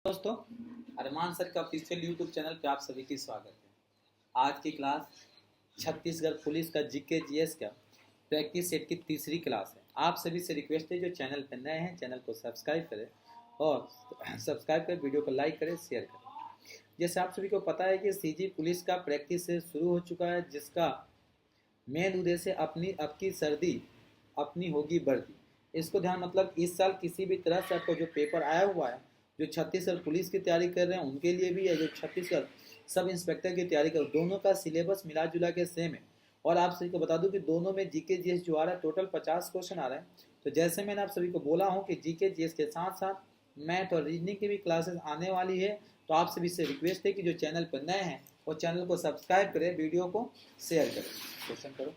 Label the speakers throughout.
Speaker 1: दोस्तों, अरमान सर का official YouTube channel पे आप सभी की स्वागत है। आज की क्लास छत्तीसगढ़ पुलिस का जीके जीएस का प्रैक्टिस सेट की तीसरी क्लास है। आप सभी से रिक्वेस्ट है जो चैनल पर नए हैं चैनल को सब्सक्राइब करें और सब्सक्राइब कर वीडियो को लाइक करें, शेयर करें। जैसे आप सभी को पता है कि सीजी पुलिस का प्रैक्टिस से शुरू हो चुका है, जिसका मेन उद्देश्य अब की सर्दी अपनी होगी वर्दी। इसको ध्यान मतलब इस साल किसी भी तरह से आपको जो पेपर आया हुआ है, जो छत्तीसगढ़ पुलिस की तैयारी कर रहे हैं उनके लिए भी है, जो छत्तीसगढ़ सब इंस्पेक्टर की तैयारी कर, दोनों का सिलेबस मिला जुला के सेम है। और आप सभी को बता दूं कि दोनों में जीके जीएस जो आ रहा है टोटल 50 क्वेश्चन आ रहे हैं। तो जैसे मैंने आप सभी को बोला हूं कि जीके जीएस के साथ साथ मैथ और रीजनिंग की भी क्लासेस आने वाली है। तो आप सभी से रिक्वेस्ट है कि जो चैनल पर नए हैं वो चैनल को सब्सक्राइब करें, वीडियो को शेयर करें। क्वेश्चन करो।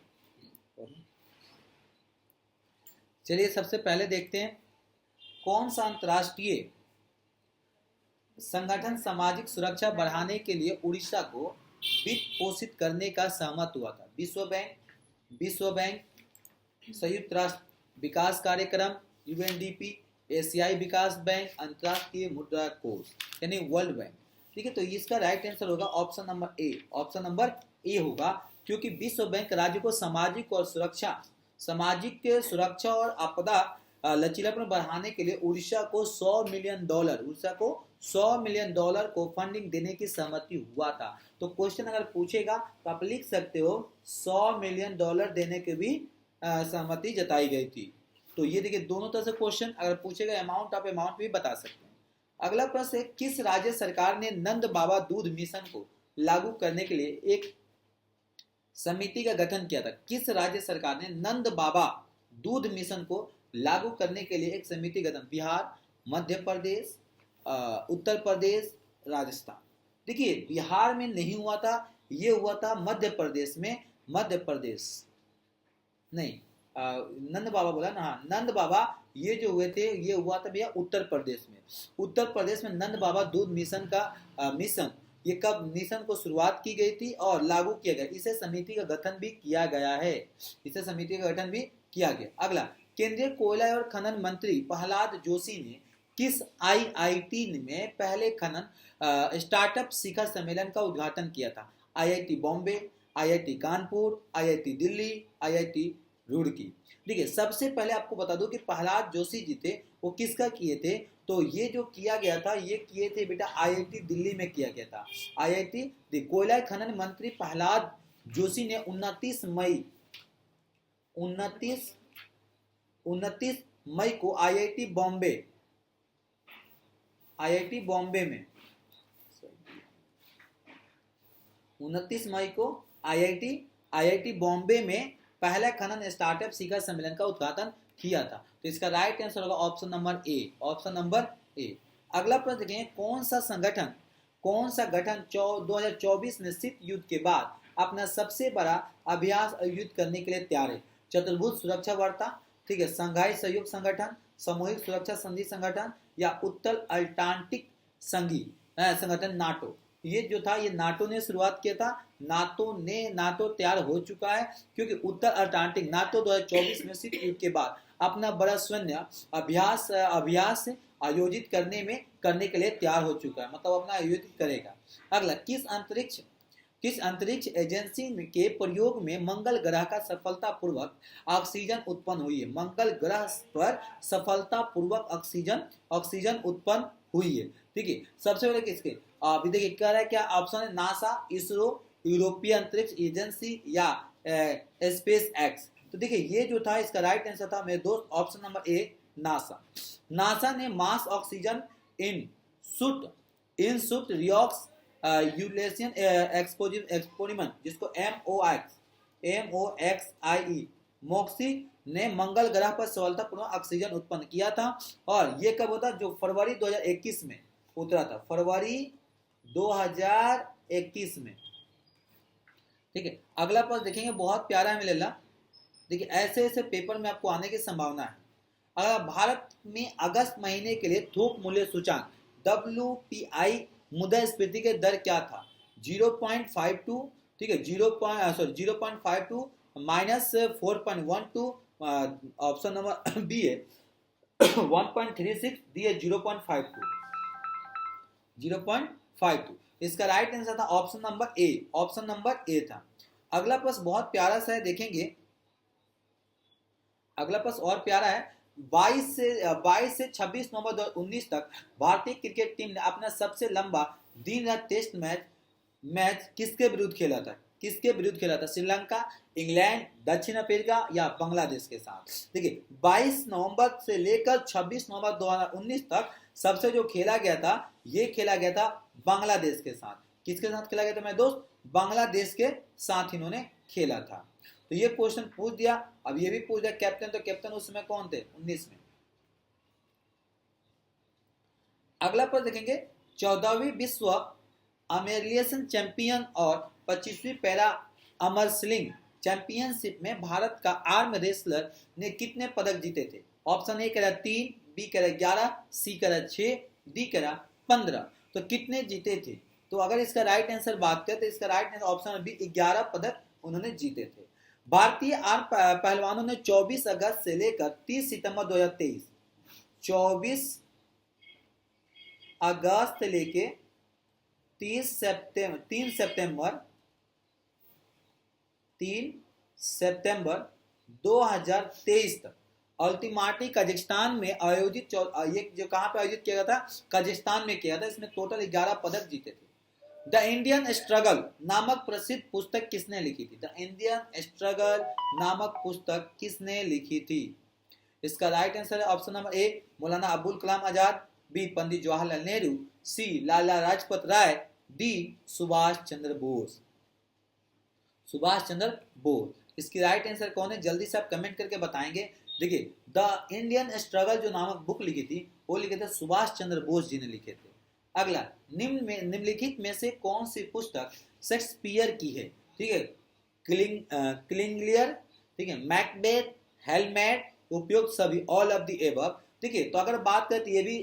Speaker 1: चलिए सबसे पहले देखते हैं, कौन सा अंतर्राष्ट्रीय संगठन सामाजिक सुरक्षा बढ़ाने के लिए उड़ीसा को वित्त पोषित करने का सहमत हुआ था? विश्व बैंक, संयुक्त राष्ट्र विकास कार्यक्रम यूएनडीपी, एशियाई विकास बैंक, अंतर्राष्ट्रीय मुद्रा कोष यानी वर्ल्ड बैंक। ठीक है, तो इसका राइट आंसर होगा option number A. Option number ए होगा, क्योंकि विश्व बैंक राज्य को सामाजिक सुरक्षा और आपदा लचीलापन बढ़ाने के लिए उड़ीसा को $100 मिलियन को फंडिंग देने की सहमति हुआ था। तो क्वेश्चन अगर पूछेगा तो आप लिख सकते हो $100 मिलियन देने की भी सहमति जताई गई थी। तो ये देखिए दोनों तरह से क्वेश्चन अगर पूछेगा अमाउंट आप अमाउंट भी बता सकते हैं। अगला प्रश्न है, किस राज्य सरकार ने नंद बाबा दूध मिशन को लागू करने के लिए एक समिति का गठन किया था? किस राज्य सरकार ने नंद बाबा दूध मिशन को लागू करने के लिए एक समिति गठन? बिहार, मध्य प्रदेश, उत्तर प्रदेश, राजस्थान। देखिए बिहार में नहीं हुआ था, ये हुआ था मध्य प्रदेश में। मध्य प्रदेश नहीं, नंद बाबा बोला ना, हाँ नंद बाबा ये जो हुए थे ये हुआ था भैया उत्तर प्रदेश में। उत्तर प्रदेश में नंद बाबा दूध मिशन का मिशन ये कब मिशन को शुरुआत की गई थी और लागू किया गया, इसे समिति का गठन भी किया गया है। इसे समिति का गठन भी किया गया। अगला, केंद्रीय कोयला और खनन मंत्री प्रहलाद जोशी ने किस आईआईटी में पहले खनन स्टार्टअप शिखर सम्मेलन का उद्घाटन किया था? IIT Bombay, IIT Kanpur, IIT Delhi, IIT Roorkee. देखिए सबसे पहले आपको बता दूं कि प्रहलाद जोशी जी थे, वो किसका किए थे? तो ये जो किया गया था ये किए थे बेटा आईआईटी दिल्ली में किया गया था। आईआईटी कोयला खनन मंत्री प्रहलाद जोशी ने 29 मई को आईआईटी बॉम्बे में 29 मई को आईआईटी बॉम्बे में पहला खनन स्टार्टअप शिखर सम्मेलन का उद्घाटन किया था। तो इसका राइट आंसर होगा option number A. Option number ए। अगला प्रश्न देखें, कौन सा गठन 2024 में शीत युद्ध के बाद अपना सबसे बड़ा अभ्यास आयोजित करने के लिए तैयार है? चतुर्भुज सुरक्षा वार्ता, ठीक है, संघाई सहयोग संगठन, सामूहिक सुरक्षा संधि संगठन या उत्तर अटलांटिक संगठन नाटो। ये जो था ये नाटो ने शुरुआत किया था। नाटो तैयार हो चुका है, क्योंकि उत्तर अटलांटिक नाटो 2024 में शीत युद्ध के बाद अपना बड़ा सैन्य अभ्यास आयोजित करने के लिए तैयार हो चुका है, मतलब अपना आयोजित करेगा। अगला, किस अंतरिक्ष एजेंसी के प्रयोग में मंगल ग्रह का सफलतापूर्वक ऑक्सीजन उत्पन्न हुई है? मंगल ग्रह पर सफलतापूर्वक ऑक्सीजन उत्पन्न हुई है। ठीक है, सबसे पहले किसके अभी देखिए कह रहा है क्या ऑप्शन है? नासा, इसरो, यूरोपीय अंतरिक्ष एजेंसी या स्पेस एक्स। तो देखिए ये जो था इसका राइट आंसर था मेरे दोस्त ऑप्शन नंबर ए, नासा ने मास ऑक्सीजन इन सुट रिऑक्स यूलेशन एक्सपेरिमेंट, जिसको MOXIE मॉक्सी ने मंगल ग्रह पर सफलतापूर्वक ऑक्सीजन उत्पन्न किया था। और ये कब होता? जो फरवरी 2021 में उतरा था, फरवरी 2021 में। ठीक है, अगला प्रश्न देखेंगे, बहुत प्यारा मिलेगा। देखिए ऐसे पेपर में आपको आने की संभावना है। अगर भारत में अगस्त महीने के लिए थोक मूल्य सूचांक WPI मुद्रास्फीति के दर क्या था? 0.52, ठीक है, 0.52 -4.12, ऑप्शन नंबर बी है 1.36, डी है 0.52। 0.52। इसका राइट आंसर था option number A, option number A था। अगला प्रश्न बहुत प्यारा सा है, देखेंगे अगला प्रश्न और प्यारा है। 22 से 26 नवंबर 2019 तक भारतीय क्रिकेट टीम ने अपना सबसे लंबा दिन रात टेस्ट मैच किसके विरुद्ध खेला था? किसके विरुद्ध खेला था? श्रीलंका, इंग्लैंड, दक्षिण अफ्रीका या बांग्लादेश के साथ? देखिए 22 नवंबर से लेकर 26 नवंबर 2019 तक सबसे जो खेला गया था, ये खेला गया था बांग्लादेश के साथ। किसके साथ खेला गया था मेरे दोस्त? बांग्लादेश के साथ इन्होंने खेला था। तो ये क्वेश्चन पूछ दिया। अब ये भी पूछ दिया कैप्टन, तो कैप्टन उस समय कौन थे? 19 में। अगला प्रश्न देखेंगे, 14वीं विश्व अमेरिलियन चैंपियन और 25वीं पैरा अमरस्लिंग चैंपियनशिप में भारत का आर्म रेसलर ने कितने पदक जीते थे? ऑप्शन ए कह रहा 3, बी कह रहा 11, सी कह रहा 6, डी कह रहा 15। तो कितने जीते थे? तो अगर इसका राइट आंसर बात करें तो इसका राइट आंसर ऑप्शन बी 11 पदक उन्होंने जीते थे। भारतीय आर्म पहलवानों ने 24 अगस्त से लेकर 30 सितंबर 2023, 24 अगस्त से लेके 3 सितंबर 2023 तक अल्टीमाटी कजाकिस्तान में आयोजित, ये जो कहां पे आयोजित किया गया था? कजाकिस्तान में किया था। इसमें टोटल 11 पदक जीते थे। द इंडियन स्ट्रगल नामक प्रसिद्ध पुस्तक किसने लिखी थी? द इंडियन स्ट्रगल नामक पुस्तक किसने लिखी थी? इसका राइट आंसर है ऑप्शन नंबर ए मौलाना अबुल कलाम आजाद, बी पंडित जवाहरलाल नेहरू, सी लाला लाजपत राय, डी सुभाष चंद्र बोस। सुभाष चंद्र बोस। इसकी राइट आंसर कौन है? जल्दी से आप कमेंट करके बताएंगे। देखिए द इंडियन स्ट्रगल जो नामक बुक लिखी थी वो लिखे थे सुभाष चंद्र बोस जी ने लिखे थे। अगला, निम्नलिखित में से कौन सी पुस्तक शेक्सपियर की है? ठीक है, क्लिंगलियर, ठीक है, मैकबेथ, हैमलेट, उपयुक्त सभी, ऑल ऑफ द एबव। ठीक है, तो अगर बात करें तो ये भी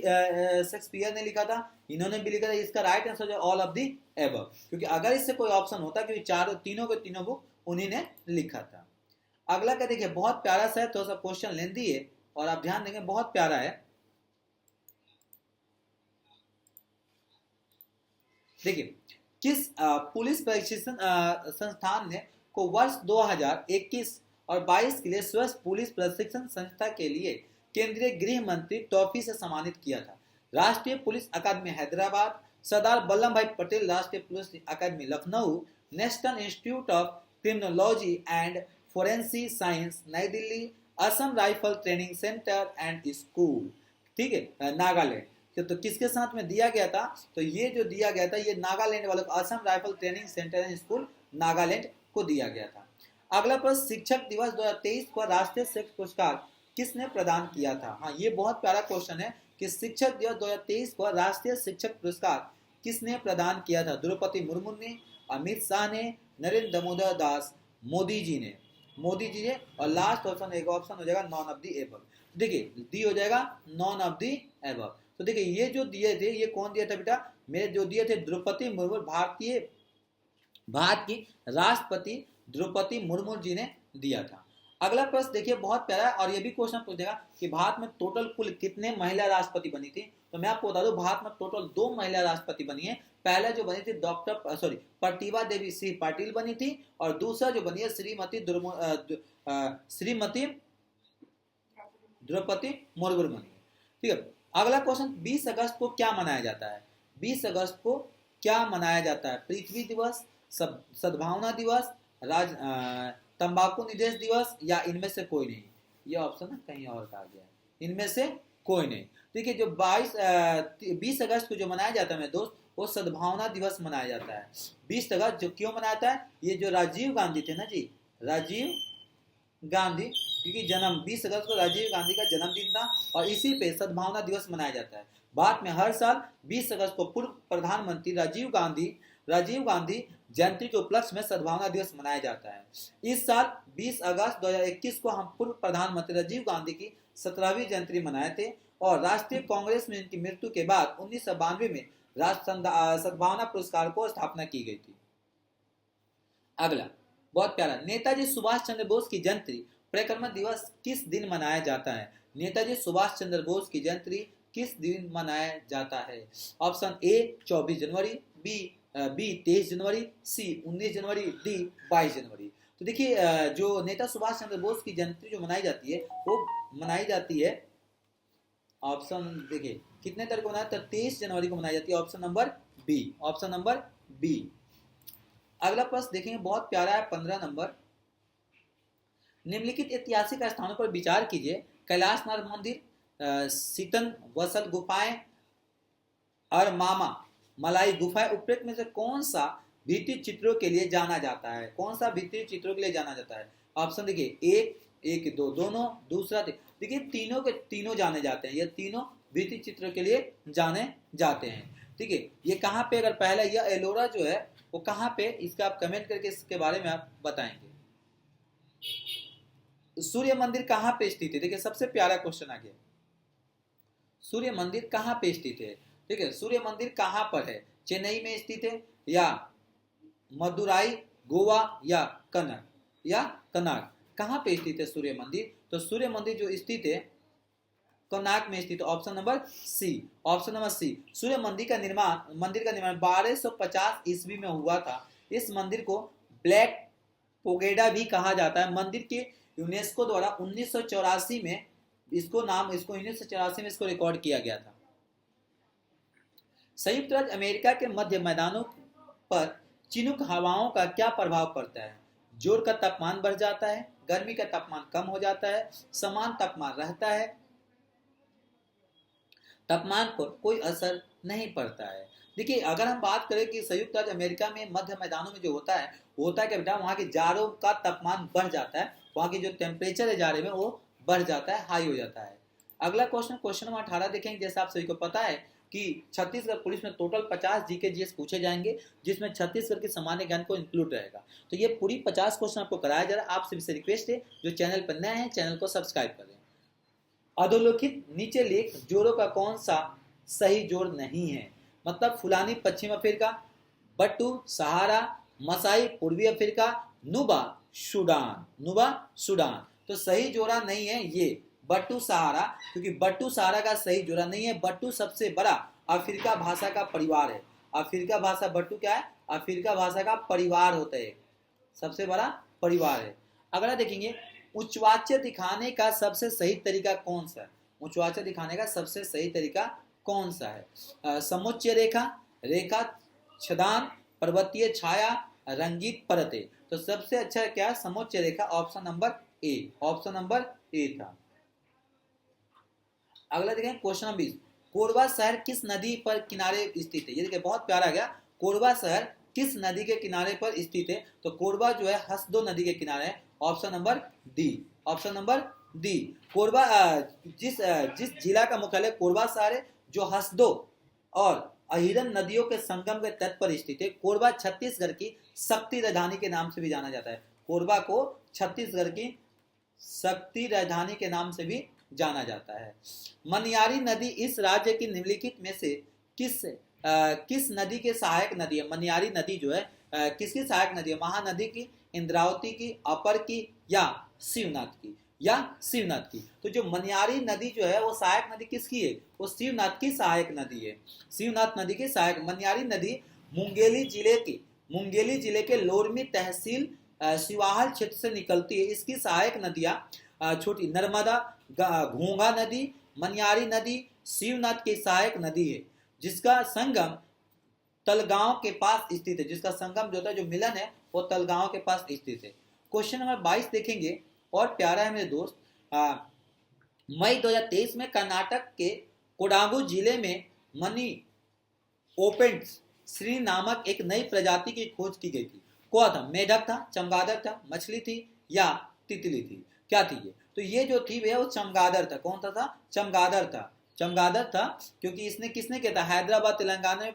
Speaker 1: शेक्सपियर ने लिखा था, इन्होंने भी लिखा था। इसका राइट आंसर है ऑल ऑफ द एबव, क्योंकि अगर इससे कोई ऑप्शन होता क्योंकि तीनों के तीनों बुक उन्हीं ने लिखा था। अगला का देखिए बहुत प्यारा सा है, थोड़ा सा क्वेश्चन लेंदी है और आप ध्यान देंगे, बहुत प्यारा है। देखिए किस पुलिस प्रशिक्षण संस्थान ने को वर्ष 2021 और 22 के लिए स्वस्थ पुलिस प्रशिक्षण संस्था के लिए केंद्रीय गृह मंत्री ट्रॉफी से सम्मानित किया था? राष्ट्रीय पुलिस अकादमी हैदराबाद, सरदार वल्लभ भाई पटेल राष्ट्रीय पुलिस अकादमी Lucknow, national institute of criminology and forensic science नई Delhi, Assam rifle training centre and school, ठीक है, नागालैंड। तो किसके साथ में दिया गया था? तो ये जो दिया गया था ये नागालैंड वालों को, Assam rifle training centre and school Nagaland को दिया गया था। अगला प्रश्न, शिक्षक दिवस 2023 पर राष्ट्रीय शिक्षक पुरस्कार किसने प्रदान किया था? हाँ, ये बहुत प्यारा क्वेश्चन है कि शिक्षक दिवस 2023 पर राष्ट्रीय शिक्षक पुरस्कार किसने प्रदान किया था? द्रौपदी मुर्मू ने, अमित शाह ने, नरेंद्र दामोदर दास मोदी जी ने, और लास्ट ऑप्शन एक ऑप्शन हो जाएगा नॉन ऑफ द एबव। देखिए डी हो जाएगा नॉन ऑफ द एबव। तो देखिए ये जो दिए थे ये कौन दिया था बेटा? मेरे जो दिए थे द्रौपदी मुर्मू, भारत की राष्ट्रपति द्रौपदी मुर्मू जी ने दिया था। अगला प्रश्न देखिए बहुत प्यारा है और ये भी क्वेश्चन पूछेगा कि भारत में टोटल कुल कितने महिला राष्ट्रपति बनी थी? तो मैं आपको बता दूं भारत में टोटल 2 महिला राष्ट्रपति बनी है। पहला जो बनी थी प्रतिभा देवी सिंह पाटिल बनी थी और दूसरा जो बनी है श्रीमती द्रौपदी मुर्मू बनी है। ठीक है, अगला क्वेश्चन, 20 अगस्त को क्या मनाया जाता है? 20 अगस्त को क्या मनाया जाता है? पृथ्वी दिवस, सद्भावना दिवस, तंबाकू निषेध दिवस या इनमें से कोई नहीं? ये ऑप्शन कहीं और का आ गया है, इनमें से कोई नहीं। देखिए जो 20 अगस्त को जो मनाया जाता है मेरे दोस्त वो सद्भावना दिवस मनाया जाता है। 20 अगस्त जो क्यों मनाया जाता है? ये जो राजीव गांधी थे ना जी, राजीव गांधी, क्योंकि जन्म 20 अगस्त को राजीव गांधी का जन्मदिन था और इसी पे सद्भावना दिवस मनाया जाता है। भारत में हर साल 20 अगस्त को पूर्व प्रधानमंत्री राजीव गांधी जयंती के उपलक्ष्य में सद्भावना दिवस मनाया जाता है। इस साल 20 अगस्त 2021 को हम पूर्व प्रधानमंत्री राजीव गांधी की 17वीं जयंती मनाए थे और राष्ट्रीय कांग्रेस में इनकी मृत्यु के बाद 1992 में सद्भावना पुरस्कार को स्थापना की गई थी। अगला बहुत प्यारा, नेताजी सुभाष चंद्र बोस की जयंती परिक्रमा दिवस किस दिन मनाया जाता है? नेताजी सुभाष चंद्र बोस की जयंती किस दिन मनाया जाता है? ऑप्शन ए 24 जनवरी, बी 23 जनवरी, सी 19 जनवरी, डी 22 जनवरी। तो देखिए जो नेता सुभाष चंद्र बोस की जयंती जो मनाई जाती है वो मनाई जाती है, ऑप्शन देखिए कितने तारीख को मनाया, 23 जनवरी को मनाई जाती है, option number B, option number B. अगला प्रश्न देखेंगे, बहुत प्यारा है, 15 नंबर। निम्नलिखित ऐतिहासिक स्थानों पर विचार कीजिए, कैलाशनाथ मंदिर, सीतन वसल गुफाएं और मामा मलाई गुफाएं उपरोक्त में से कौन सा भित्ति चित्रों के लिए जाना जाता है? कौन सा भित्ति चित्रों के लिए जाना जाता है? ऑप्शन देखिए एक दो दोनों, दूसरा देखिए तीनों के तीनों जाने जाते हैं, ये तीनों भित्ति चित्रों के लिए जाने जाते हैं। ठीक है, ये कहाँ पे, अगर पहला यह एलोरा जो है वो कहाँ पे, इसका आप कमेंट करके इसके बारे में आप बताएंगे। सूर्य मंदिर कहाँ पे स्थित है? देखिए सबसे प्यारा क्वेश्चन आ गया, सूर्य मंदिर कहाँ पे स्थित है? ठीक है, सूर्य मंदिर कहाँ पर है? चेन्नई में स्थित है, या मदुराई, गोवा, या कनक? कहाँ पे स्थित है सूर्य मंदिर? तो सूर्य मंदिर जो स्थित है कर्नाटक में स्थित, option number C, option number C. सूर्य मंदिर का निर्माण 1250 ईस्वी में हुआ था। इस मंदिर को ब्लैक पोगेडा भी कहा जाता है। मंदिर के यूनेस्को द्वारा 1984 में इसको 1984 में इसको रिकॉर्ड किया गया था। संयुक्त राज्य अमेरिका के मध्य मैदानों पर चिनुक हवाओं का क्या प्रभाव पड़ता है? जोर का तापमान बढ़ जाता है, गर्मी का तापमान कम हो जाता है, समान तापमान रहता है, तापमान पर कोई असर नहीं पड़ता है। देखिए अगर हम बात करें कि संयुक्त राज्य अमेरिका में मध्य मैदानों में जो होता है वो होता है कि बेटा वहाँ के जाड़ों का तापमान बढ़ जाता है, वहाँ की जो टेम्परेचर है जाड़े में वो बढ़ जाता है, हाई हो जाता है। अगला क्वेश्चन नंबर 18 देखेंगे। जैसे आप सभी को पता है कि छत्तीसगढ़ पुलिस में टोटल 50 जीके जीएस पूछे जाएंगे, जिसमें छत्तीसगढ़ के सामान्य ज्ञान को इंक्लूड रहेगा। तो ये पूरी 50 क्वेश्चन आपको कराया जा रहा है। आप सभी से रिक्वेस्ट है जो चैनल पर नए हैं चैनल को सब्सक्राइब करें। अधोलिखित नीचे लेख जोड़ों का कौन सा सही जोड़ नहीं है? मतलब फुलानी पश्चिम अफ्रीका, बट्टू सहारा, मसाई पूर्वी अफ्रीका, नुबा सूडान। तो सही जोड़ा नहीं है ये बट्टू सहारा, क्योंकि बट्टू सहारा का सही जोड़ा नहीं है। बट्टू सबसे बड़ा अफ्रीका भाषा का परिवार है। अफ्रीका भाषा बट्टू क्या है? अफ्रीका भाषा का परिवार होता है, सबसे बड़ा परिवार है। अगला देखेंगे, उच्चवाच्य दिखाने का सबसे सही तरीका कौन सा है? उच्चवाच्य दिखाने का सबसे सही तरीका कौन सा है? समुच्चय रेखा, रेखा छदान, पर्वतीय छाया, रंगीत परतें। तो सबसे अच्छा क्या? समुच्चय रेखा, option number A, option number A था। अगला देखें क्वेश्चन नंबर 20, कोरबा शहर किस नदी पर किनारे स्थित है? ये देखिए बहुत प्यारा गया, कोरबा शहर किस नदी के किनारे पर स्थित है? तो कोरबा जो है हसदो नदी के किनारे है, option number D, option number D. Korba जिस जिला का मुख्यालय कोरबा शहर है जो हसदो और अहिरन नदियों के संगम के तट पर स्थित है। कोरबा छत्तीसगढ़ की शक्ति राजधानी के नाम से भी जाना जाता है। कोरबा को छत्तीसगढ़ की शक्ति राजधानी के नाम से भी जाना जाता है। मनियारी नदी इस राज्य की निम्नलिखित में से किस नदी के सहायक नदी है? मनियारी नदी जो है किसकी सहायक नदी है? महानदी की, इंद्रावती की, अपर की, या शिवनाथ की? तो जो मनियारी नदी जो है वो सहायक नदी किसकी है? वो शिवनाथ की सहायक नदी है। शिवनाथ नदी की सहायक मनियारी नदी मुंगेली जिले के लोरमी तहसील सिवाहल क्षेत्र से निकलती है। इसकी सहायक नदियां छोटी नर्मदा, घोंघा नदी, मनियारी नदी शिवनाथ की सहायक नदी है, जिसका संगम तलगांव के पास स्थित है। जिसका संगम जो था, जो मिलन है, वो तलगांव के पास स्थित है। क्वेश्चन नंबर 22 देखेंगे, और प्यारा है मेरे दोस्त। मई 2023 में कर्नाटक के कोडागु जिले में मनी ओपेंट्स श्री नामक एक नई प्रजाति की खोज की गई थी। कौन था? मेढक था, चमगादड़ था, मछली थी, या तितली थी? क्या थी ये? तो ये जो थी वो चमगादड़ था। कौन था? चमगादड़ था, क्योंकि इसने किसने किया था? हैदराबाद तेलंगाना में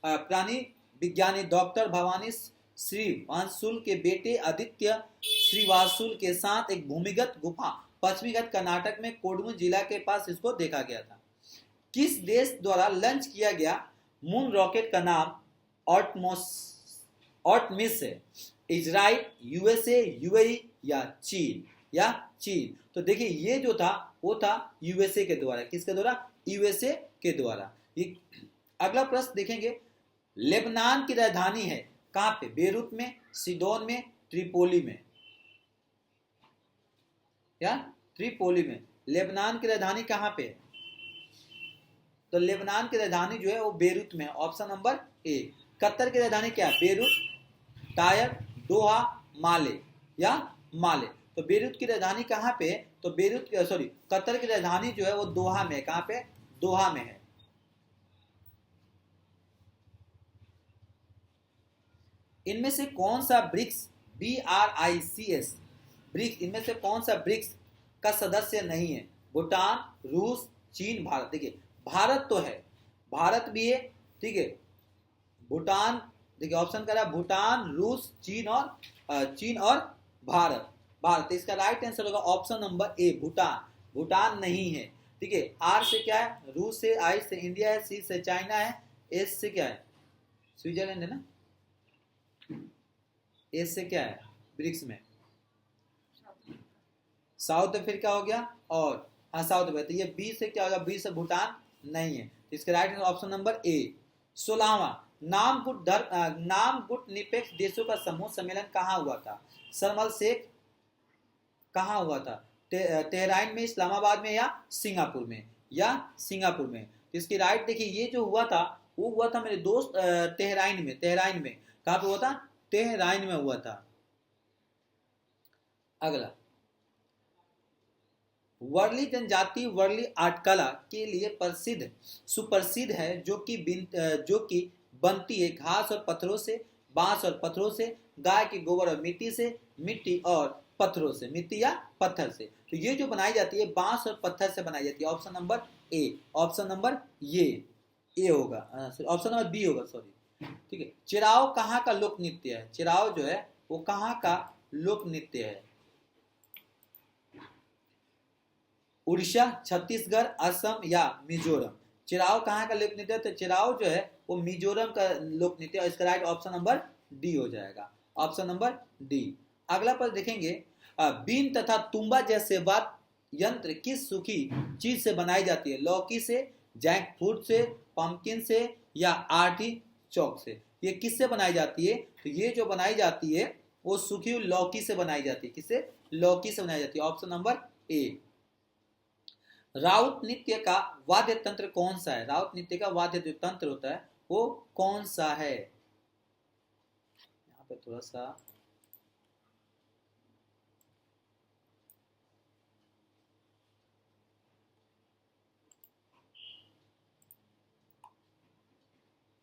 Speaker 1: प्राणी विज्ञानी डॉक्टर भवानी श्रीवांसुल के बेटे आदित्य श्रीवांसुल के साथ एक भूमिगत गुफा पश्चिमी घाट कर्नाटक में कोडगु जिला के पास इसको देखा गया था। किस देश द्वारा लॉन्च किया गया मून रॉकेट का नाम ऑर्टमिस है? इजराइल, यूएसए, यूएई, या चीन? तो देखिए ये जो था वो था यूएसए के द्वारा। किसके द्वारा? यूएसए के द्वारा। ये अगला प्रश्न देखेंगे, लेबनान की राजधानी है कहां पे? बेरूत में, सिडोन में, त्रिपोली में, या त्रिपोली में। लेबनान की राजधानी कहां पे है? तो लेबनान की राजधानी जो है वो बेरूत में है, ऑप्शन नंबर ए। कतर की राजधानी क्या है? बेरूत, टायर, दोहा, माले या माले। तो बेरूत की राजधानी कहां पे है? तो बेरूत सॉरी कतर की राजधानी जो है वो दोहा में है। कहां पे? दोहा में है। इनमें से कौन सा ब्रिक्स, BRICS ब्रिक्स, इनमें से कौन सा ब्रिक्स का सदस्य नहीं है? भूटान, रूस, चीन, भारत। देखिए भारत तो है, भारत भी है, ठीक है। भूटान, देखिए ऑप्शन करा भूटान, रूस, चीन और भारत। भारत, तो इसका राइट आंसर होगा ऑप्शन नंबर ए, भूटान। भूटान नहीं है, ठीक है। आर से क्या है? रूस से, आई से इंडिया है, सी से चाइना है, एस से क्या है? स्विट्जरलैंड है ना। एस से क्या है ब्रिक्स में? साउथ अफ्रीका हो गया, और हाँ साउथ अफ्रीका। तो ये बी से क्या होगा? बी से भूटान नहीं है, इसका right answer option number A. 16वां, नाम गुट निरपेक्ष देशों का समूह सम्मेलन कहाँ हुआ था? शर्म शेख कहाँ हुआ था? तेहरान में, इस्लामाबाद में, या सिंगापुर में? या सिंगापुर में। तो इसकी राइट देखिए, ये जो हुआ था वो हुआ था मेरे दोस्त तेहरान में। तेहरान में कहाँ पे हुआ था? तेहरान में हुआ था। अगला, वर्ली जनजाति वर्ली आर्ट कला के लिए प्रसिद्ध सुप्रसिद्ध है, जो कि बनती है घास और पत्थरों से, बांस और पत्थरों से, गाय के गोबर और मिट्टी से, मिट्टी और पत्थरों से, मिट्टी या पत्थर से। तो ये जो बनाई जाती है बांस और पत्थर से बनाई जाती है, option number A. Option number ये ए होगा, ऑप्शन नंबर बी होगा, सॉरी, ठीक है। चिराव कहाँ का लोक नृत्य है? चिराव जो है वो कहाँ का लोक नृत्य है? उड़ीसा, छत्तीसगढ़, असम या मिजोरम। चिराव कहाँ का लोक नृत्य? तो चिराव जो है वो मिजोरम का लोक नृत्य, और इसका राइट ऑप्शन नंबर डी हो जाएगा, ऑप्शन नंबर डी। अगला पर देखेंगे, बीन तथा तुम्बा जैसे वाद्य यंत्र किस सूखी चीज से बनाई जाती है? लौकी से, जैक फ्रूट से, पंपकिन से या आर्टिचोक से। ये किससे बनाई जाती है? तो ये जो बनाई जाती है वो सूखी लौकी से बनाई जाती है। किससे? लौकी से बनाई जाती है, ऑप्शन नंबर ए। राउत नृत्य का वाद्य तंत्र कौन सा है? राउत नृत्य का वाद्य जो तंत्र होता है वो कौन सा है? यहाँ पे थोड़ा सा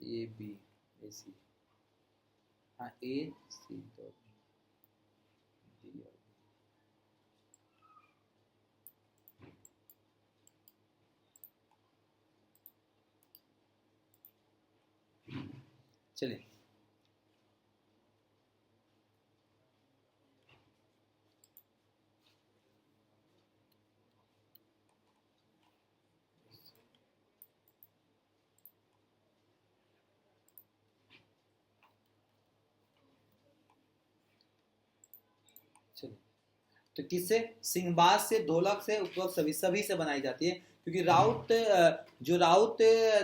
Speaker 1: ए बी ए सी, हाँ ए सी तो डी। चलिए चलिए, तो किससे? सिंहबाज से, ढोलक से, उपरोक्त सभी से बनाई जाती है, क्योंकि राउत जो राउत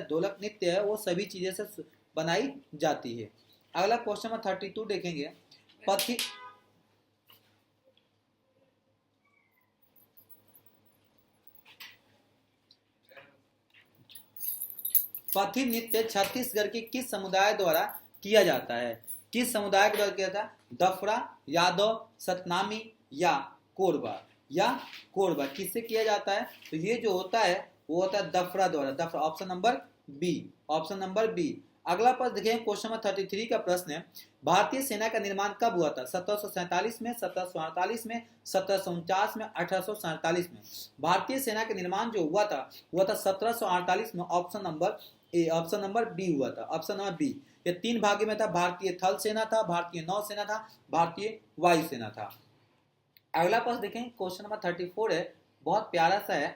Speaker 1: ढोलक नृत्य है वो सभी चीजें से बनाई जाती है। अगला क्वेश्चन नंबर 32 देखेंगे, पथी पथी नृत्य छत्तीसगढ़ के किस समुदाय द्वारा किया जाता है? किस समुदाय के द्वारा किया जाता है? दफरा, यादव, सतनामी या कोरबा? या कोरबा किससे किया जाता है? तो ये जो होता है वो होता है दफरा द्वारा। दफरा, option number B, option number B. अगला प्रश्न देखिए, क्वेश्चन नंबर 33 का प्रश्न है, भारतीय सेना का निर्माण कब हुआ था? 1747 में, 1748 में, 1749 में, 1847 में। भारतीय सेना का निर्माण जो हुआ था 1748 में, option number A, option number B हुआ था, ऑप्शन नंबर बी। ये तीन भागों में था, भारतीय थल सेना था, भारतीय नौसेना था, भारतीय वायुसेना था। अगला प्रश्न देखें, क्वेश्चन नंबर 34 है, बहुत प्यारा सा है,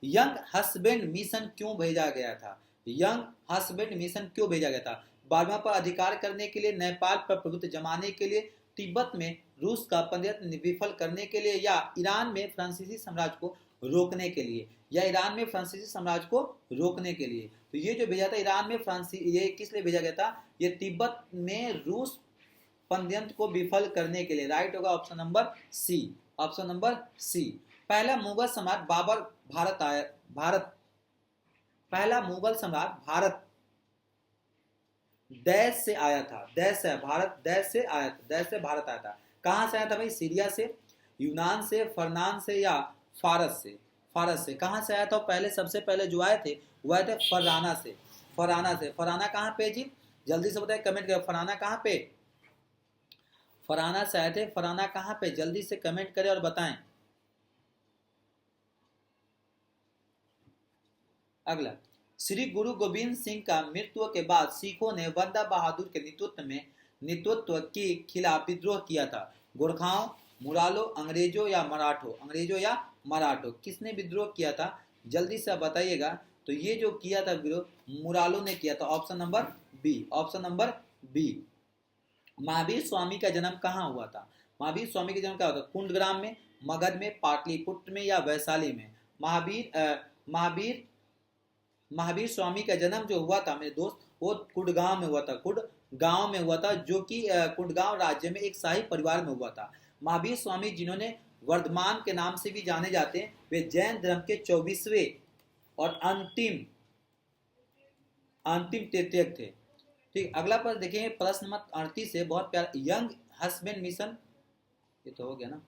Speaker 1: यंग हस्बैंड मिशन क्यों भेजा गया था? यंग हस्बैंड मिशन क्यों भेजा गया था? बर्मा पर अधिकार करने के लिए, नेपाल पर प्रभुत्व जमाने के लिए, तिब्बत में रूस का पंडित विफल करने के लिए, या ईरान में फ्रांसीसी साम्राज्य को रोकने के लिए, या ईरान में फ्रांसीसी साम्राज्य को रोकने के लिए। तो ये जो भेजा था ईरान में ये किस लिए भेजा गया था? ये तिब्बत में रूस पंद्यंत्र को विफल करने के लिए। राइट होगा option number C, option number C. पहला मुगल सम्राट बाबर पहला मुगल सम्राट भारत देश से आया था, देश से भारत देश से आया था, देश से भारत आया था। कहां से आया था भाई? सीरिया से, यूनान से, फरनान से या फारस से? फारस से। कहां से आया था? पहले सबसे पहले जो आए थे वो आए थे फरराना से, फरराना से। फरराना कहां पे जी? जल्दी से बताए, कमेंट करें, फरराना कहां पे? फरराना से आए थे, फरराना कहां पे? जल्दी से कमेंट करें और बताएं। अगला, श्री गुरु गोविंद सिंह का मृत्यु के बाद सिखों ने बंदा बहादुर के नेतृत्व के खिलाफ विद्रोह किया था। गोरखाओं, मुरालो, अंग्रेजों या मराठों? अंग्रेजों या मराठों? किसने विद्रोह किया था? जल्दी से बताइएगा। तो ये जो किया था विद्रोह मुरालो ने किया था। Option number B, option number B. Mahavir Swami का जन्म कहाँ हुआ था? महावीर स्वामी का जन्म क्या होता? कुंडग्राम में, मगध में, पाटलिपुत्र में या वैशाली में? महावीर स्वामी का जन्म जो हुआ था मेरे दोस्त, वो कुंडगांव में हुआ था, कुंडगांव में हुआ था, जो कि कुंडगांव राज्य में एक शाही परिवार में हुआ था। महावीर स्वामी, जिन्होंने वर्धमान के नाम से भी जाने जाते हैं, वे जैन धर्म के 24वें और अंतिम तीर्थक थे। ठीक, अगला प्रश्न देखेंगे, प्रश्न नंबर 38 से, बहुत प्यारा। यंग हस्बैंड मिशन, ये तो हो गया ना।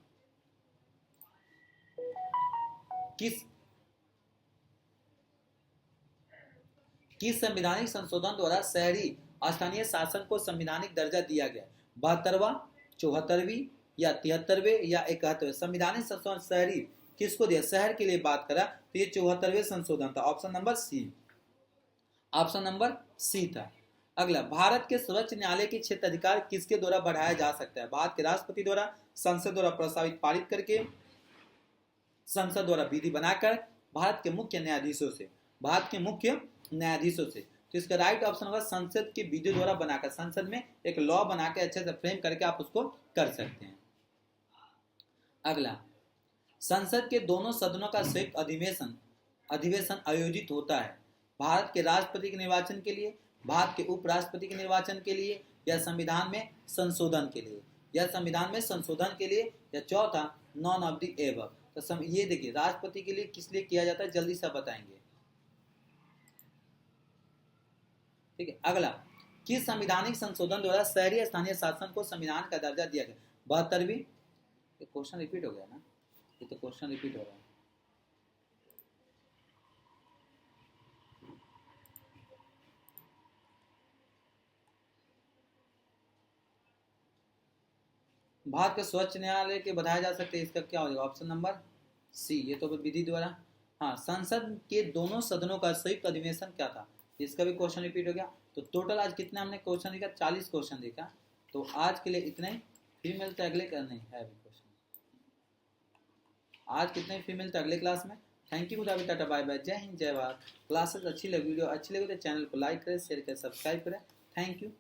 Speaker 1: किस संवैधानिक संशोधन द्वारा शहरी स्थानीय शासन को संवैधानिक दर्जा दिया गया? 72वां, 74वीं या 73वें या 71वें? संवैधानिक संशोधन शहरी किसको दिया? शहर के लिए बात करा तो ये 74वें संशोधन था। Option number C, option number C था। अगला, भारत के सर्वोच्च न्यायालय के क्षेत्राधिकार किसके द्वारा बढ़ाया जा सकता है? भारत के राष्ट्रपति द्वारा, संसद द्वारा प्रस्तावित पारित करके, संसद द्वारा विधि बनाकर, भारत के मुख्य न्यायाधीशों से? भारत के मुख्य न्यायाधीशों से। तो इसका राइट ऑप्शन होगा संसद की विधि द्वारा बनाकर, संसद में एक लॉ बनाकर अच्छे से फ्रेम करके आप उसको कर सकते हैं। अगला, संसद के दोनों सदनों का संयुक्त अधिवेशन आयोजित होता है भारत के राष्ट्रपति के निर्वाचन के लिए, भारत के उपराष्ट्रपति के निर्वाचन के लिए, या संविधान में संशोधन के लिए, या संविधान में संशोधन के लिए, या चौथा नॉन ऑफ द एबव? तो ये देखिए, राष्ट्रपति के लिए किस लिए किया जाता है, जल्दी से बताएंगे। ठीक है। अगला, किस संवैधानिक संशोधन द्वारा शहरी स्थानीय शासन को संविधान का दर्जा दिया गया? 72वीं? क्वेश्चन रिपीट हो गया ना, ये तो क्वेश्चन रिपीट हो रहा है। भारत के सर्वोच्च न्यायालय के बढ़ाए जा सकते हैं, इसका क्या हो जाएगा? ऑप्शन नंबर सी, ये तो विधि द्वारा। हाँ, संसद के दोनों सदनों का संयुक्त अधिवेशन क्या था? इसका भी क्वेश्चन रिपीट हो गया। तो टोटल आज कितना हमने क्वेश्चन देखा? 40 क्वेश्चन देखा। तो आज के लिए इतने, फिर मिलते अगले नहीं है अभी क्वेश्चन। आज कितने, फिर मिलते अगले क्लास में। थैंक यू, गुड टाटा, बाय बाय, जय हिंद, जय भारत। क्लासेस अच्छी लगी, वीडियो अच्छी लगी तो चैनल को लाइक करें, शेयर करें, सब्सक्राइब करें। Thank you.